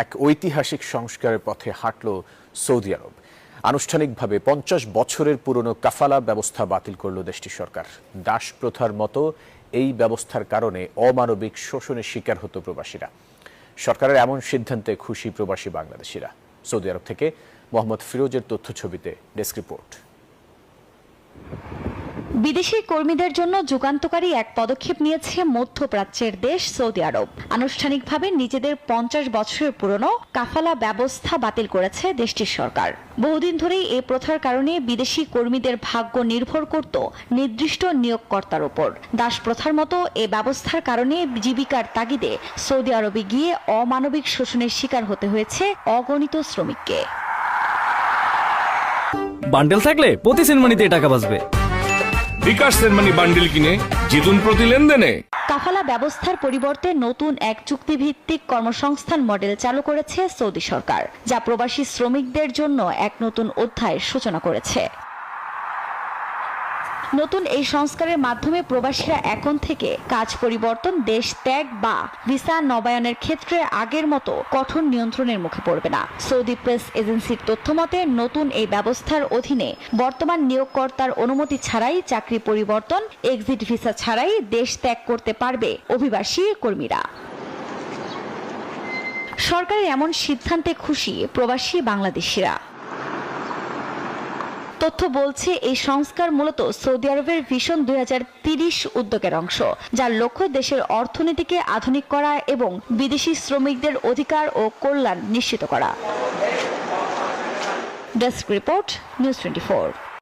এক ঐতিহাসিক সংস্কারের পথে হাঁটল সৌদি আরব। আনুষ্ঠানিকভাবে ৫০ বছরের পুরনো কাফালা ব্যবস্থা বাতিল করল দেশটির সরকার। দাস প্রথার মতো এই ব্যবস্থার কারণে অমানবিক শোষণের শিকার হতো প্রবাসীরা। সরকারের এমন সিদ্ধান্তে খুশি প্রবাসী বাংলাদেশিরা। সৌদি আরব থেকে মোহাম্মদ ফিরোজের তথ্যছবিতে ডেস্ক রিপোর্ট। বিদেশি কর্মীদের জন্য যুগান্তকারী এক পদক্ষেপ নিয়েছে মধ্যপ্রাচ্যের দেশ সৌদি আরব। আনুষ্ঠানিকভাবে নিজেদের ৫০ বছরের পুরনো কাফালা ব্যবস্থা বাতিল করেছে দেশটির সরকার। বহুদিন ধরেই এই প্রথার কারণে বিদেশি কর্মীদের ভাগ্য নির্ভর করত নির্দিষ্ট নিয়োগকর্তার উপর। দাস প্রথার মতো এ ব্যবস্থার কারণে জীবিকার তাগিদে সৌদি আরবে গিয়ে অমানবিক শোষণের শিকার হতে হয়েছে অগণিত শ্রমিককে। বান্ডেল থাকলে প্রতি সেনমানিতে টাকা বাঁচবে। বিকাশ সেনমানি বান্ডেল কিনে জিতুন প্রতি লেনদেনে। কাফালা ব্যবস্থার পরিবর্তে নতুন এক চুক্তিভিত্তিক কর্মসংস্থান মডেল চালু করেছে সৌদি সরকার, যা প্রবাসী শ্রমিকদের জন্য এক নতুন অধ্যায়ের সূচনা করেছে। নতুন এই সংস্কারের মাধ্যমে প্রবাসীরা এখন থেকে কাজ পরিবর্তন, দেশ ত্যাগ বা ভিসা নবায়নের ক্ষেত্রে আগের মতো কঠোর নিয়ন্ত্রণের মুখে পড়বে না। সৌদি প্রেস এজেন্সির তথ্যমতে নতুন এই ব্যবস্থার অধীনে বর্তমান নিয়োগকর্তার অনুমতি ছাড়াই চাকরি পরিবর্তন, এক্সিট ভিসা ছাড়াই দেশ ত্যাগ করতে পারবে অভিবাসী কর্মীরা। সরকারের এমন সিদ্ধান্তে খুশি প্রবাসী বাংলাদেশিরা। তথ্য বলছে এই সংস্কার মূলত সৌদি আরবের ভিশন ২০৩০ উদ্যোগের অংশ, যার লক্ষ্য দেশের অর্থনীতিকে আধুনিক করা এবং বিদেশি শ্রমিকদের অধিকার ও কল্যাণ নিশ্চিত করা। Desk report, news 24।